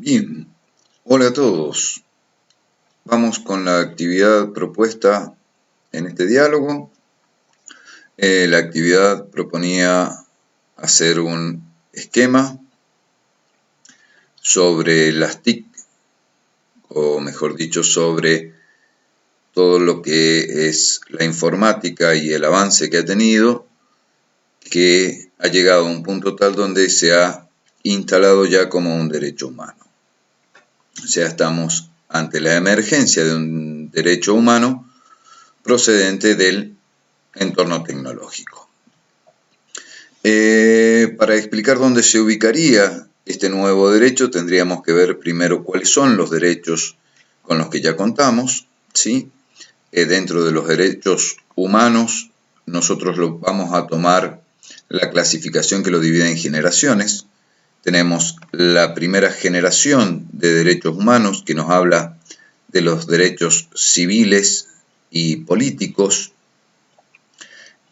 Bien, hola a todos. Vamos con la actividad propuesta en este diálogo. La actividad proponía hacer un esquema sobre las TIC, o mejor dicho, sobre todo lo que es la informática y el avance que ha tenido, que ha llegado a un punto tal donde se ha instalado ya como un derecho humano. O sea, estamos ante la emergencia de un derecho humano procedente del entorno tecnológico. Para explicar dónde se ubicaría este nuevo derecho, tendríamos que ver primero cuáles son los derechos con los que ya contamos, ¿sí? Dentro de los derechos humanos, nosotros vamos a tomar la clasificación que lo divide en generaciones. Tenemos la primera generación de derechos humanos que nos habla de los derechos civiles y políticos.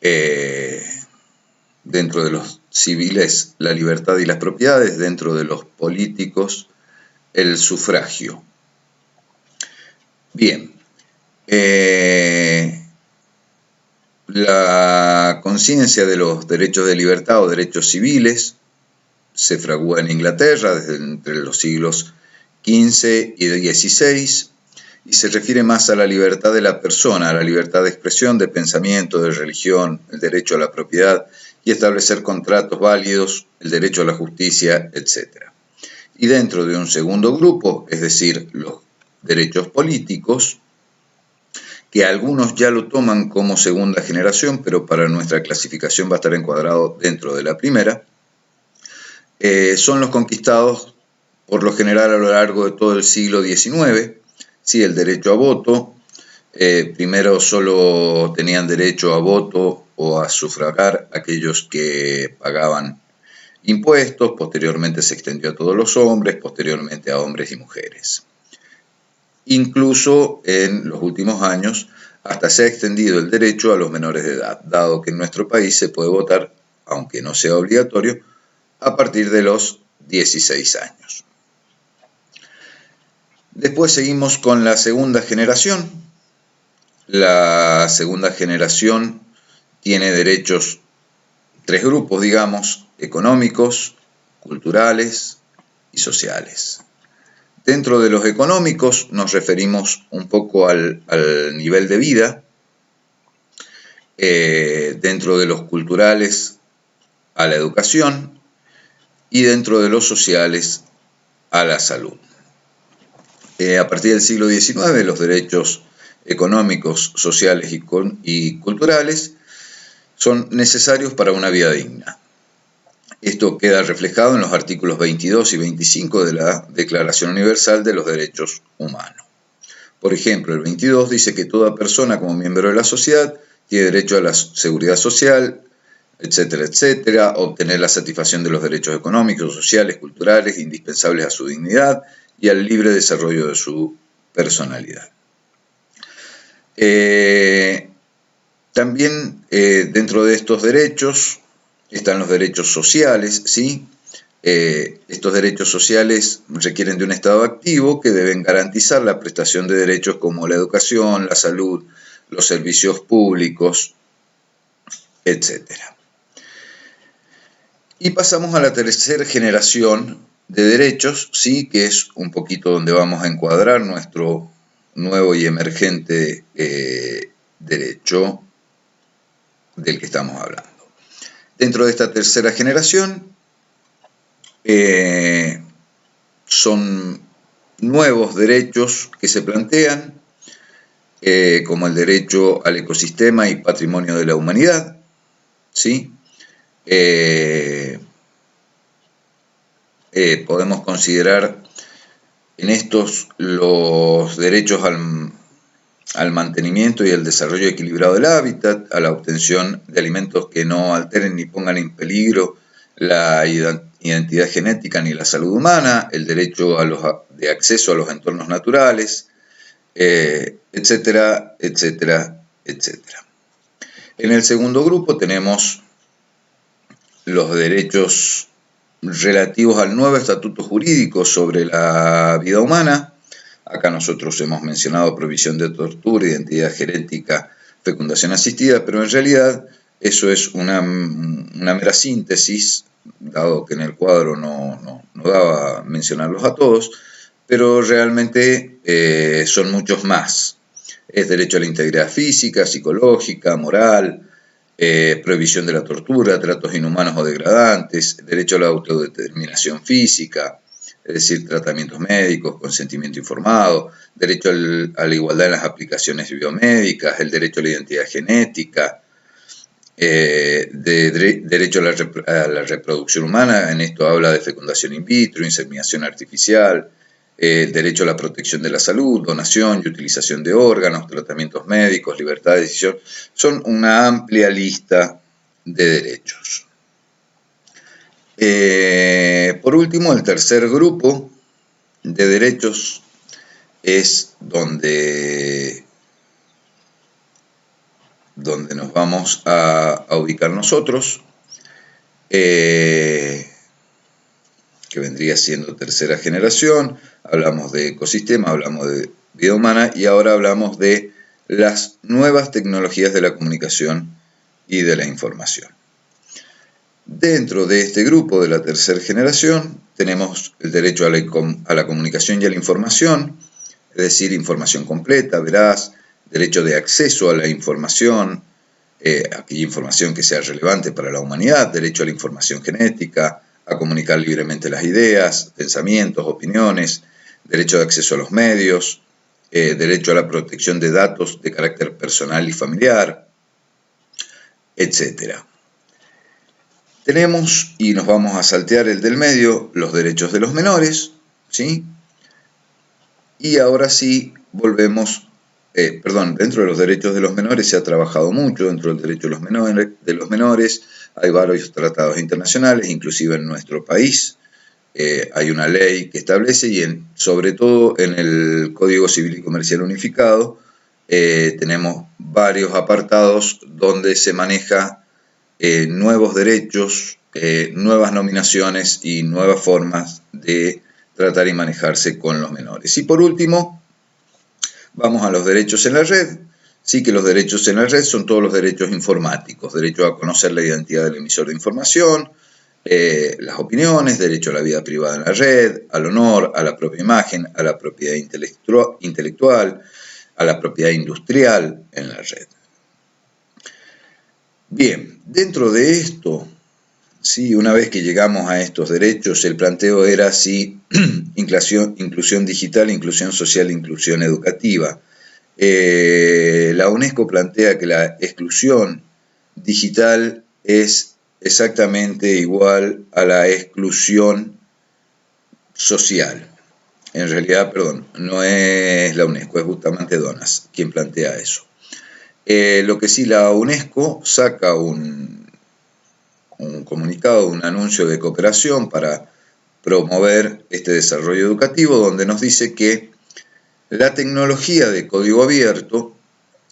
Dentro de los civiles, la libertad y las propiedades; dentro de los políticos, el sufragio. Bien, la conciencia de los derechos de libertad o derechos civiles se fragúa en Inglaterra desde entre los siglos XV y XVI y se refiere más a la libertad de la persona, a la libertad de expresión, de pensamiento, de religión, el derecho a la propiedad y establecer contratos válidos, el derecho a la justicia, etc. Y dentro de un segundo grupo, es decir, los derechos políticos, que algunos ya lo toman como segunda generación, pero para nuestra clasificación va a estar encuadrado dentro de la primera, son los conquistados por lo general a lo largo de todo el siglo XIX. Sí, el derecho a voto, primero solo tenían derecho a voto o a sufragar aquellos que pagaban impuestos, posteriormente se extendió a todos los hombres, posteriormente a hombres y mujeres. Incluso en los últimos años hasta se ha extendido el derecho a los menores de edad, dado que en nuestro país se puede votar, aunque no sea obligatorio, a partir de los 16 años. Después seguimos con la segunda generación. La segunda generación tiene derechos, tres grupos, digamos, económicos, culturales y sociales. Dentro de los económicos nos referimos un poco al nivel de vida. Dentro de los culturales, a la educación. Y dentro de los sociales, a la salud. A partir del siglo XIX, los derechos económicos, sociales y culturales son necesarios para una vida digna. Esto queda reflejado en los artículos 22 y 25 de la Declaración Universal de los Derechos Humanos. Por ejemplo, el 22 dice que toda persona como miembro de la sociedad tiene derecho a la seguridad social, etcétera, etcétera, obtener la satisfacción de los derechos económicos, sociales, culturales, indispensables a su dignidad y al libre desarrollo de su personalidad. También dentro de estos derechos están los derechos sociales, ¿sí? Estos derechos sociales requieren de un Estado activo que deben garantizar la prestación de derechos como la educación, la salud, los servicios públicos, etcétera. Y pasamos a la tercera generación de derechos, ¿sí? Que es un poquito donde vamos a encuadrar nuestro nuevo y emergente derecho del que estamos hablando. Dentro de esta tercera generación son nuevos derechos que se plantean, como el derecho al ecosistema y patrimonio de la humanidad, ¿sí? Podemos considerar en estos los derechos al mantenimiento y al desarrollo equilibrado del hábitat, a la obtención de alimentos que no alteren ni pongan en peligro la identidad genética ni la salud humana, el derecho de acceso a los entornos naturales, etcétera, etcétera, etcétera. En el segundo grupo tenemos los derechos relativos al nuevo estatuto jurídico sobre la vida humana. Acá nosotros hemos mencionado prohibición de tortura, identidad genética, fecundación asistida, pero en realidad eso es una mera síntesis, dado que en el cuadro no daba mencionarlos a todos, pero realmente son muchos más. Es derecho a la integridad física, psicológica, moral, prohibición de la tortura, tratos inhumanos o degradantes, derecho a la autodeterminación física, es decir, tratamientos médicos, consentimiento informado, derecho a la igualdad en las aplicaciones biomédicas, el derecho a la identidad genética, derecho a la reproducción humana, en esto habla de fecundación in vitro, inseminación artificial, derecho a la protección de la salud, donación y utilización de órganos, tratamientos médicos, libertad de decisión, son una amplia lista de derechos. Por último, el tercer grupo de derechos es donde nos vamos a ubicar nosotros, que vendría siendo tercera generación. Hablamos de ecosistema, hablamos de vida humana y ahora hablamos de las nuevas tecnologías de la comunicación y de la información. Dentro de este grupo de la tercera generación tenemos el derecho a la comunicación y a la información, es decir, información completa, veraz, derecho de acceso a la información, aquella información que sea relevante para la humanidad, derecho a la información genética, a comunicar libremente las ideas, pensamientos, opiniones, derecho de acceso a los medios, derecho a la protección de datos de carácter personal y familiar, etc. Tenemos, y nos vamos a saltear el del medio, los derechos de los menores, ¿sí? Y ahora sí volvemos, dentro de los derechos de los menores se ha trabajado mucho, dentro del derecho de los menores hay varios tratados internacionales, inclusive en nuestro país hay una ley que establece y sobre todo en el Código Civil y Comercial Unificado tenemos varios apartados donde se maneja nuevos derechos, nuevas nominaciones y nuevas formas de tratar y manejarse con los menores. Y por último, vamos a los derechos en la red. Sí que los derechos en la red son todos los derechos informáticos, derecho a conocer la identidad del emisor de información, las opiniones, derecho a la vida privada en la red, al honor, a la propia imagen, a la propiedad intelectual, a la propiedad industrial en la red. Bien, dentro de esto, sí, una vez que llegamos a estos derechos, el planteo era sí, inclusión digital, inclusión social, inclusión educativa. La UNESCO plantea que la exclusión digital es exactamente igual a la exclusión social. En realidad, no es la UNESCO, es Bustamante Donas quien plantea eso. Lo que sí, la UNESCO saca un comunicado, un anuncio de cooperación para promover este desarrollo educativo, donde nos dice que la tecnología de código abierto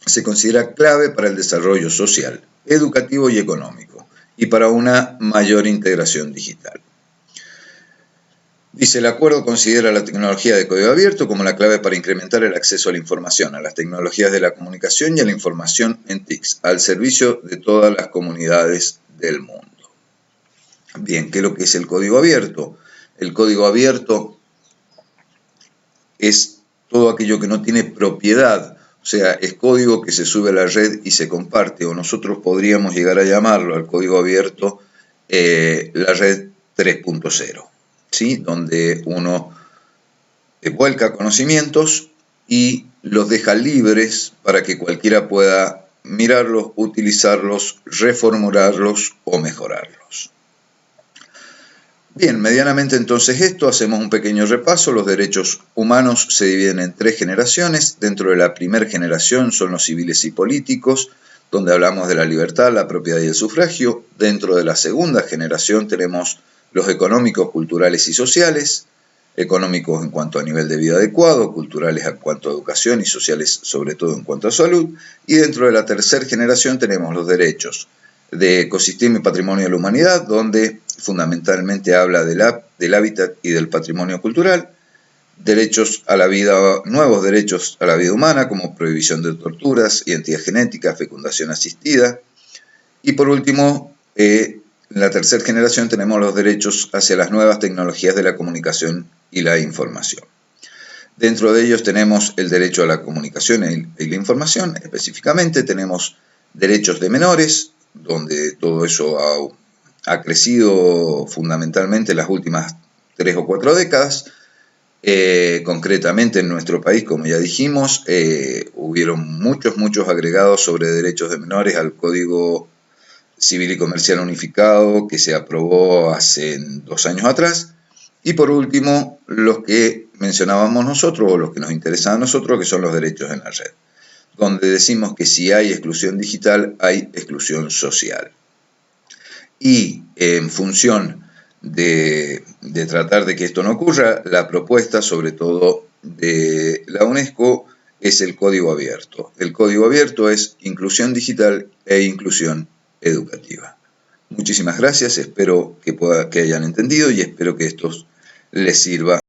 se considera clave para el desarrollo social, educativo y económico, y para una mayor integración digital. Dice, el acuerdo considera la tecnología de código abierto como la clave para incrementar el acceso a la información, a las tecnologías de la comunicación y a la información en TICs, al servicio de todas las comunidades del mundo. Bien, ¿qué es lo que es el código abierto? El código abierto es todo aquello que no tiene propiedad, o sea, es código que se sube a la red y se comparte, o nosotros podríamos llegar a llamarlo al código abierto la red 3.0. ¿Sí? Donde uno vuelca conocimientos y los deja libres para que cualquiera pueda mirarlos, utilizarlos, reformularlos o mejorarlos. Bien, medianamente entonces hacemos un pequeño repaso. Los derechos humanos se dividen en 3 generaciones. Dentro de la primera generación son los civiles y políticos, donde hablamos de la libertad, la propiedad y el sufragio. Dentro de la segunda generación tenemos los económicos, culturales y sociales, económicos en cuanto a nivel de vida adecuado, culturales en cuanto a educación y sociales sobre todo en cuanto a salud. Y dentro de la tercera generación tenemos los derechos de ecosistema y patrimonio de la humanidad, donde fundamentalmente habla del hábitat y del patrimonio cultural. Derechos a la vida, nuevos derechos a la vida humana, como prohibición de torturas, identidad genética, fecundación asistida. Y por último, en la tercera generación tenemos los derechos hacia las nuevas tecnologías de la comunicación y la información. Dentro de ellos tenemos el derecho a la comunicación y la información. Específicamente tenemos derechos de menores, donde todo eso ha crecido fundamentalmente en las últimas 3 o 4 décadas. Concretamente en nuestro país, como ya dijimos, hubieron muchos agregados sobre derechos de menores al Código Civil y Comercial Unificado que se aprobó hace 2 años atrás. Y por último, los que mencionábamos nosotros o los que nos interesan a nosotros, que son los derechos en la red, donde decimos que si hay exclusión digital, hay exclusión social. Y en función de tratar de que esto no ocurra, la propuesta, sobre todo de la UNESCO, es el código abierto. El código abierto es inclusión digital e inclusión educativa. Muchísimas gracias, espero que hayan entendido y espero que esto les sirva